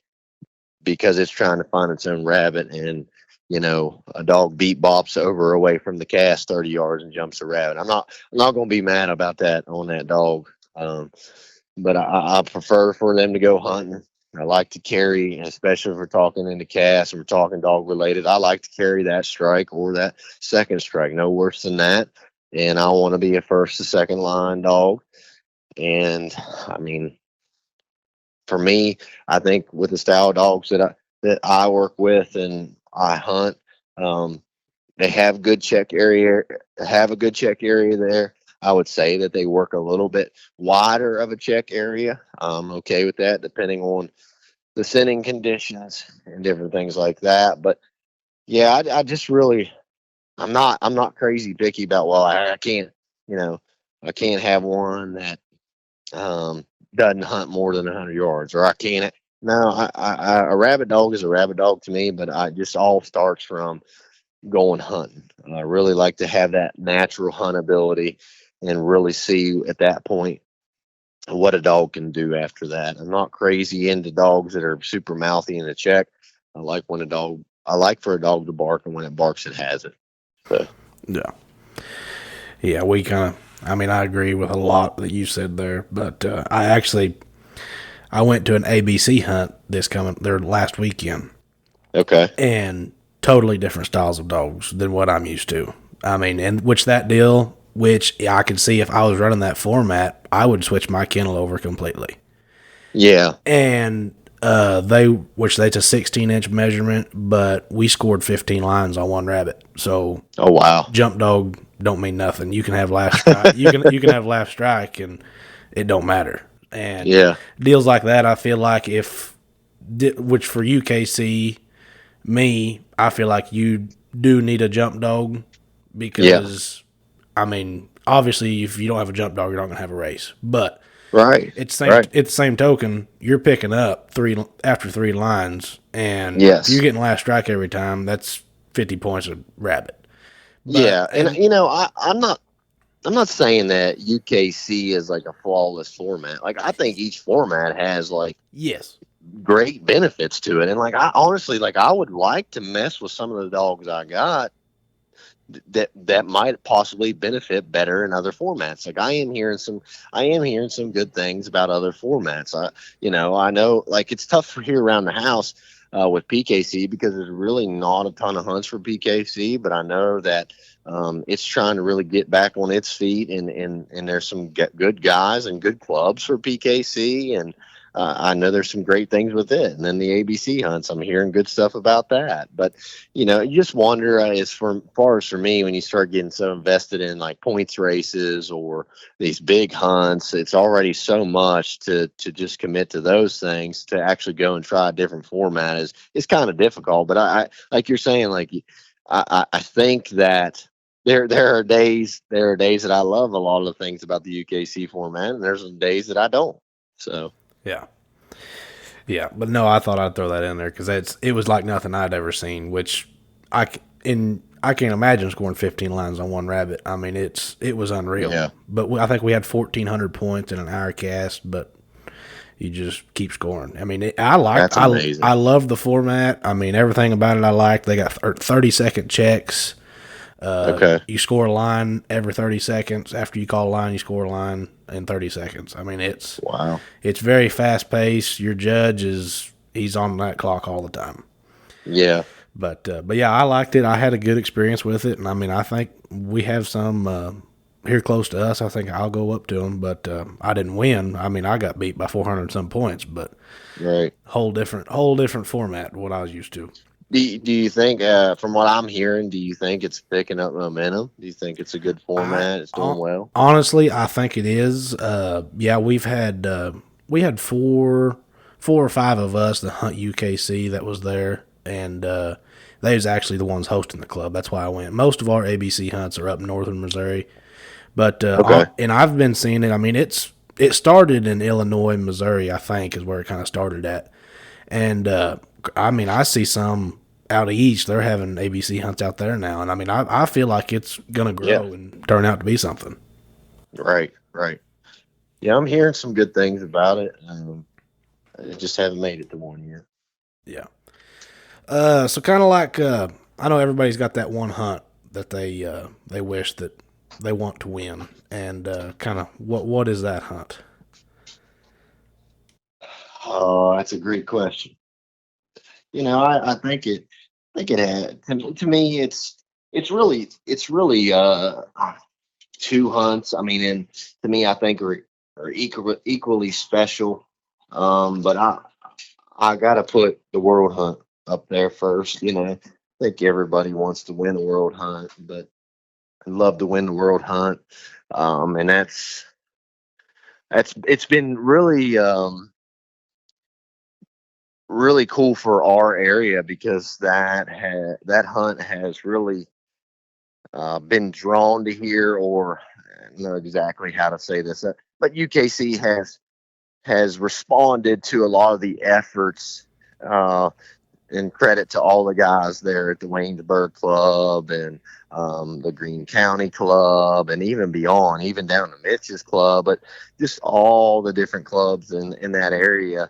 because it's trying to find its own rabbit, and a dog beat bops over away from the cast 30 yards and jumps a rabbit. I'm not going to be mad about that on that dog. But I prefer for them to go hunting. I like to carry, especially if we're talking into cast and we're talking dog related, I like to carry that strike or that second strike, no worse than that. And I want to be a first to second line dog. And I mean, for me, I think with the style of dogs that I work with and I hunt, they have a good check area there. I would say that they work a little bit wider of a check area. I'm okay with that, depending on the sitting conditions and different things like that. But yeah, I just really, I'm not crazy picky about, well, I can't, I can't have one that doesn't hunt more than 100 yards, or I can't. No, a rabbit dog is a rabbit dog to me, but I just all starts from going hunting. I really like to have that natural hunt ability and really see at that point what a dog can do after that. I'm not crazy into dogs that are super mouthy in the check. I like for a dog to bark, and when it barks, it has it. So. Yeah. Yeah, we kind of, I mean, I agree with a lot that you said there, but I went to an ABC hunt their last weekend, Okay. and totally different styles of dogs than what I'm used to. I mean, and which I could see if I was running that format, I would switch my kennel over completely. Yeah. and which that's a 16-inch measurement, but we scored 15 lines on one rabbit. So Oh wow. jump dog don't mean nothing. You can have last strike. You can have last strike, and it don't matter. And Yeah. deals like that, I feel like which for UKC, I feel like you do need a jump dog Yeah. because, I mean, obviously, if you don't have a jump dog, you're not going to have a race. But Right. Right. it's the same token. You're picking up after three lines, and if you're Yes. getting last strike every time, that's 50 points a rabbit. But Yeah. And and I'm not saying that UKC is like a flawless format. Like I think each format has like yes, great benefits to it. And like I honestly like I would like to mess with some of the dogs I got that might possibly benefit better in other formats. Like I am hearing some good things about other formats. I know like it's tough for here around the house with PKC because there's really not a ton of hunts for PKC, but I know that it's trying to really get back on its feet, and there's some good guys and good clubs for PKC, and I know there's some great things with it. And then the ABC hunts, I'm hearing good stuff about that. But you just wonder, as far as for me, when you start getting so invested in like points races or these big hunts, it's already so much to just commit to those things. To actually go and try a different format is kind of difficult. But I like you're saying, like I think that there are days that I love a lot of the things about the UKC format, and there's some days that I don't. So yeah, yeah. But no, I thought I'd throw that in there because it was like nothing I'd ever seen. Which I can't imagine scoring 15 lines on one rabbit. I mean, it was unreal. yeah, But I think we had 1,400 points in an hour cast, but you just keep scoring. I mean, that's I amazing. love the format. I mean, everything about it I liked. They got 30-second checks. Okay. You score a line every 30 seconds. After you call a line, you score a line in 30 seconds. I mean, Wow. it's very fast paced. Your judge he's on that clock all the time. Yeah. But yeah, I liked it. I had a good experience with it, and I mean, I think we have some here close to us. I think I'll go up to them, but I didn't win. I mean, I got beat by 400 some points, but Right. whole different format what I was used to. Do you think, from what I'm hearing, do you think it's picking up momentum? Do you think it's a good I format? It's doing well. honestly, I think it is. Yeah, we had four or five of us that hunt UKC that was there, and they was actually the ones hosting the club. That's why I went. Most of our ABC hunts are up in northern Missouri, but Okay. and I've been seeing it. I mean, it started in Illinois, Missouri. I think is where it kind of started at, and I mean, I see some out east. They're having ABC hunts out there now, and I mean, I feel like it's gonna Yeah. grow and turn out to be something. Right. Right. Yeah, I'm hearing some good things about it. I just haven't made it to one yet. Yeah. So kind of like I know everybody's got that one hunt that they wish that they want to win, and kind of what is that hunt? Oh, that's a great question. I think it had to me it's really two hunts. I mean, and to me, I think are equally special. But I gotta put the world hunt up there first. I think everybody wants to win the world hunt, but I'd love to win the world hunt. And that's it's been really cool for our area because that hunt has really been drawn to here, or I don't know exactly how to say this, but UKC has responded to a lot of the efforts, uh, and credit to all the guys there at the Waynesburg Club and the Greene County Club, and even beyond, even down to Mitch's Club, but just all the different clubs in that area,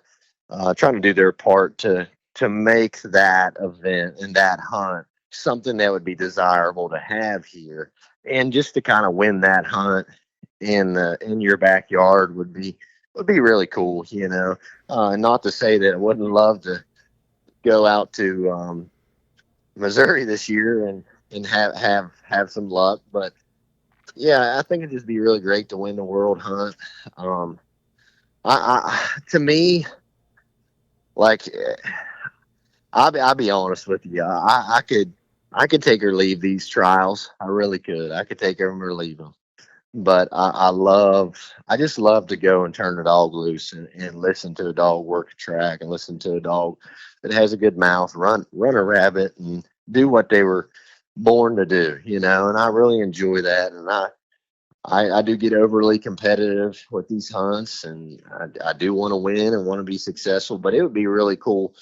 trying to do their part to make that event and that hunt something that would be desirable to have here, and just to kind of win that hunt in your backyard would be really cool. Not to say that I wouldn't love to go out to Missouri this year and have some luck, but yeah, I think it'd just be really great to win the world hunt. Um, To me, like I'll be honest with you. I could take or leave these trials. I really could. I could take them or leave them. But I just love to go and turn the dog loose and listen to a dog work a track and listen to a dog that has a good mouth, run a rabbit and do what they were born to do, you know. And I really enjoy that. And I do get overly competitive with these hunts, and I do want to win and want to be successful. But it would be really cool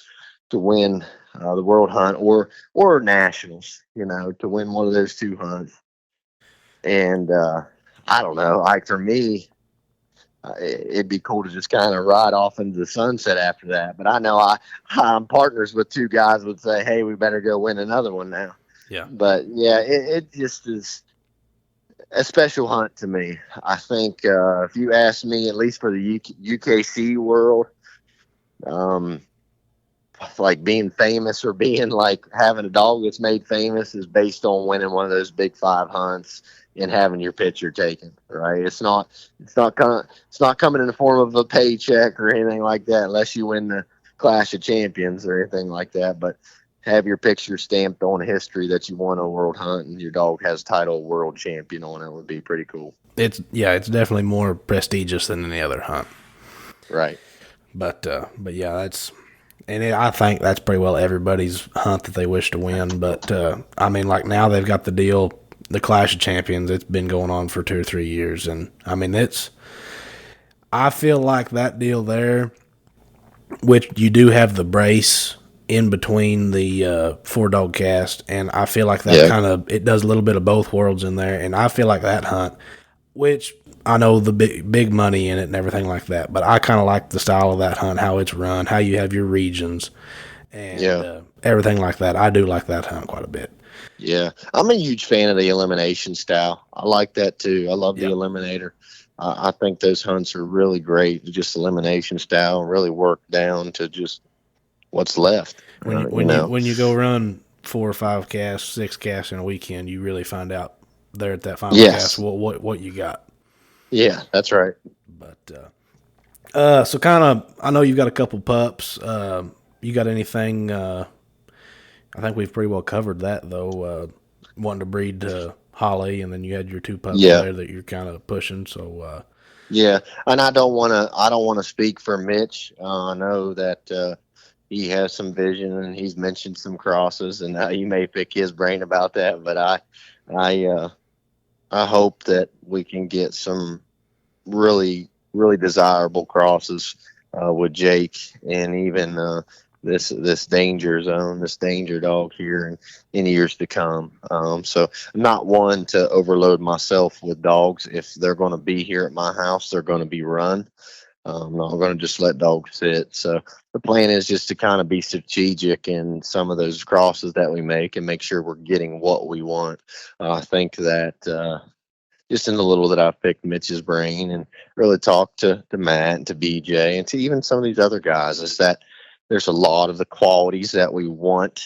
to win the world hunt or nationals, you know, to win one of those two hunts. And I don't know, like for me, it'd be cool to just kind of ride off into the sunset after that. But I know I'm partners with two guys would say, "Hey, we better go win another one now." Yeah. But yeah, it just is a special hunt to me. I think if you ask me, at least for the UKC world, um, like being famous or being like having a dog that's made famous is based on winning one of those big five hunts and having your picture taken, right? It's not coming in the form of a paycheck or anything like that unless you win the Clash of Champions or anything like that. But have your picture stamped on history that you won a world hunt and your dog has title world champion on it would be pretty cool. It's definitely more prestigious than any other hunt. Right. But yeah, I think that's pretty well everybody's hunt that they wish to win. But I mean, like now they've got the deal, the Clash of Champions. It's been going on for 2 or 3 years, and I mean I feel like that deal there, which you do have the brace in between the 4 dog cast, and I feel like that Yeah. kind of it does a little bit of both worlds in there, and I feel like that hunt, which I know the big money in it and everything like that, but I kind of like the style of that hunt, how it's run, how you have your regions, and Yeah. everything like that. I do like that hunt quite a bit. Yeah, I'm a huge fan of the elimination style. I like that too. I love the Yeah. eliminator. I think those hunts are really great. Just elimination style, really work down to just what's left. When you You when you know. when you go run 4 or 5 casts, 6 casts in a weekend, you really find out there at that final cast Yes. what you got. Yeah, that's right. But so kind of, I know you've got a couple pups. You got anything? I think we've pretty well covered that though. Wanting to breed Holly, and then you had your 2 pups Yeah. there that you're kind of pushing. So Yeah, and I don't want to. I don't want to speak for Mitch. I know that he has some vision, and he's mentioned some crosses, and you may pick his brain about that. But I, I hope that we can get some really desirable crosses with Jake and even this danger zone, this danger dog here in years to come. So I'm not one to overload myself with dogs. If they're going to be here at my house, they're going to be run. I'm not going to just let dogs sit. So the plan is just to kind of be strategic in some of those crosses that we make and make sure we're getting what we want. I think that just in the little that I've picked Mitch's brain and really talked to Matt and to BJ and to even some of these other guys is that there's a lot of the qualities that we want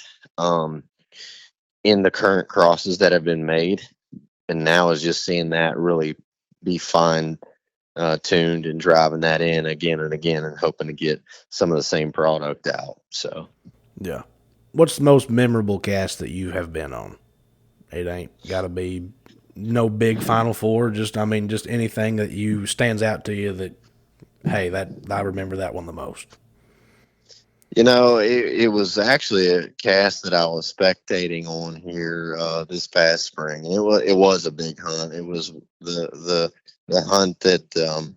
in the current crosses that have been made. And now is just seeing that really be fine tuned and driving that in again and again and hoping to get some of the same product out. So, yeah, what's the most memorable cast that you have been on? It ain't got to be no big Final Four. Just I mean, just anything that you stands out to you that hey, that I remember that one the most. you know, it was actually a cast that I was spectating on here this past spring. It was a big hunt. It was the hunt that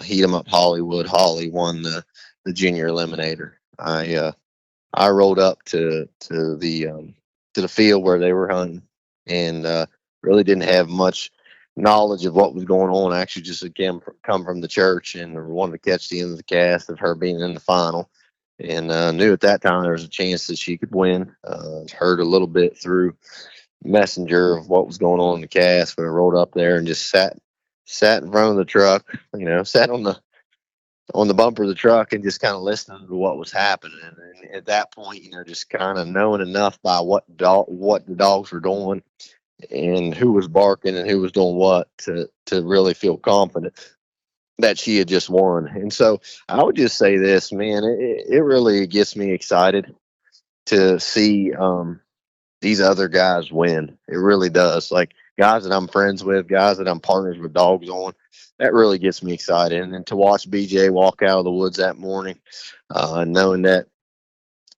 Heat 'em Up Hollywood. Holly won the junior eliminator. I rolled up to the field where they were hunting and really didn't have much knowledge of what was going on. I actually just again come from the church and wanted to catch the end of the cast of her being in the final, and knew at that time there was a chance that she could win. Heard a little bit through messenger of what was going on in the cast, but I rolled up there and just sat in front of the truck. You know, sat on the bumper of the truck and just kind of listening to what was happening. And at that point, you know, just kind of knowing enough by what the dogs were doing and who was barking and who was doing what to really feel confident that she had just won. And so I would just say this, man, it really gets me excited to see these other guys win. It really does. Like guys that I'm friends with, guys that I'm partners with dogs on, that really gets me excited. And then to watch BJ walk out of the woods that morning, knowing that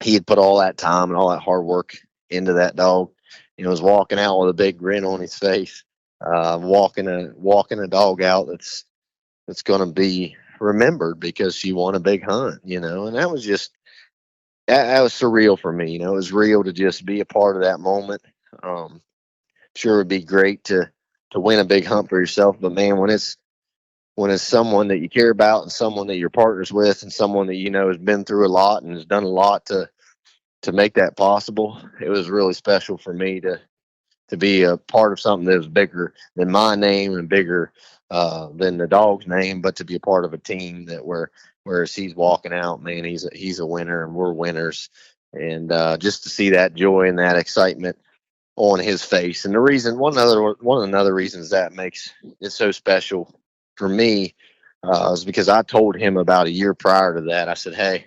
he had put all that time and all that hard work into that dog, was walking out with a big grin on his face, walking a dog out that's going to be remembered because she won a big hunt, and that was just that was surreal for me. It was real to just be a part of that moment. Sure, it'd be great to win a big hunt for yourself, but man, when it's someone that you care about and someone that you're partners with and someone that has been through a lot and has done a lot to make that possible, it was really special for me to be a part of something that was bigger than my name and bigger than the dog's name, but to be a part of a team that whereas he's walking out, man, he's a winner and we're winners. And just to see that joy and that excitement on his face. And the reason, one of the other reasons that makes it so special for me is because I told him about a year prior to that, I said, hey,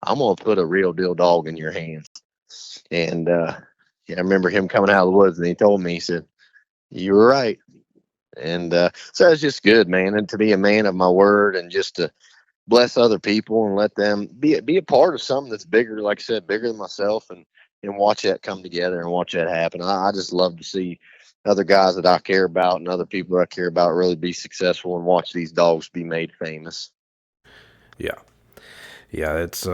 I'm going to put a real deal dog in your hands. And I remember him coming out of the woods and he told me, he said, you were right. And so it's just good, man. And to be a man of my word and just to bless other people and let them be a part of something that's bigger, like I said, bigger than myself, and watch that come together and watch that happen. I just love to see other guys that I care about and other people that I care about really be successful and watch these dogs be made famous. Yeah. Yeah, it's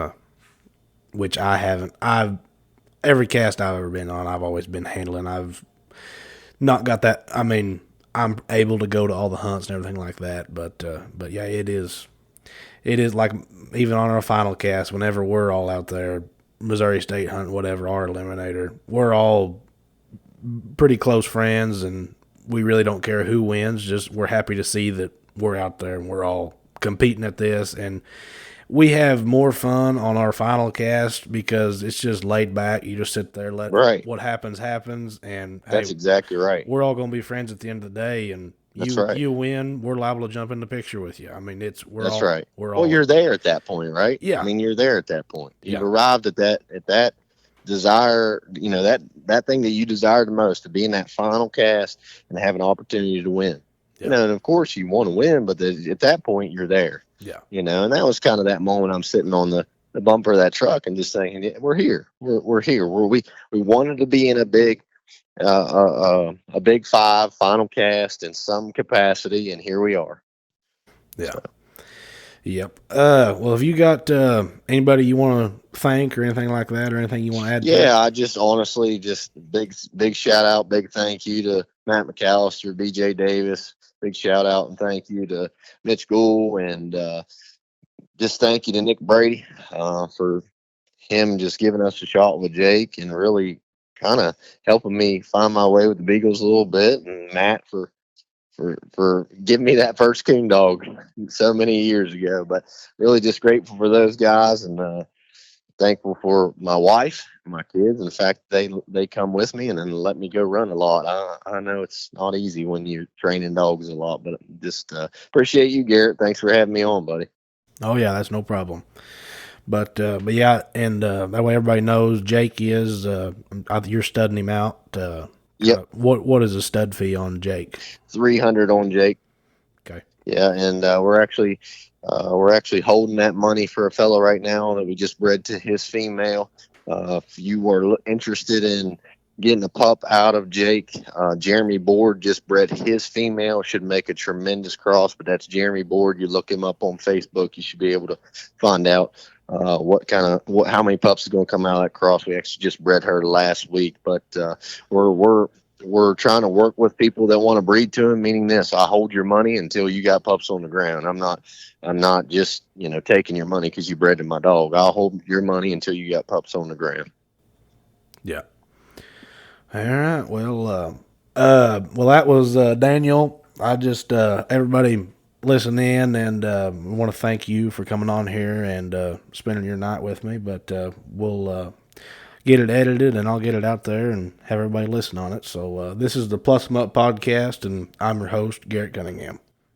which I haven't. Every cast I've ever been on, I've always been handling. I've not got that. I mean, I'm able to go to all the hunts and everything like that, but yeah, it is. It is like even on our final cast, whenever we're all out there, Missouri State hunt, whatever, our eliminator, we're all pretty close friends, and we really don't care who wins. Just we're happy to see that we're out there and we're all competing at this, and we have more fun on our final cast because it's just laid back. You just sit there, let Right. what happens happens, and That's hey, exactly right. we're all going to be friends at the end of the day. And That's you right. you win, we're liable to jump in the picture with you. I mean, That's right. we're Well, all you're there at that point, right? I yeah mean, you're there at that point. You've yeah arrived at that desire, that thing that you desire the most, to be in that final cast and have an opportunity to win. yeah And of course you want to win, but at that point you're there. yeah And that was kind of that moment I'm sitting on the bumper of that truck and just saying, yeah, we're here. We're here. We wanted to be in a big five final cast in some capacity, and here we are. yeah. Yep. Well, have you got anybody you want to thank or anything like that, or anything you want to add to Yeah, it? I just honestly just big shout out, big thank you to Matt McAllister, BJ Davis. Big shout out and thank you to Mitch Gould, and just thank you to Nick Brady for him just giving us a shot with Jake and really kind of helping me find my way with the Beagles a little bit, and Matt for giving me that first coon dog so many years ago. But really just grateful for those guys, and thankful for my wife, my kids, and the fact they come with me and then let me go run a lot. I know it's not easy when you're training dogs a lot, but just appreciate you, Garrett. Thanks for having me on, buddy. Oh yeah, that's no problem. But yeah, and that way everybody knows Jake is you're studding him out. Kind Yep, of what is a stud fee on Jake? 300 on Jake. Okay. Yeah, and we're actually holding that money for a fellow right now that we just bred to his female. If you are interested in getting a pup out of Jake, Jeremy Board just bred his female. Should make a tremendous cross, but that's Jeremy Board. You look him up on Facebook, you should be able to find out how many pups is going to come out of that cross. We actually just bred her last week, but we're trying to work with people that want to breed to him, meaning this: I hold your money until you got pups on the ground. I'm not just taking your money because you bred to my dog. I'll hold your money until you got pups on the ground. Yeah. All right. Well, that was Daniel. I just everybody listen in, and want to thank you for coming on here and spending your night with me. But we'll get it edited, and I'll get it out there and have everybody listen on it. So this is the Plus 'em Up podcast, and I'm your host, Garrett Cunningham.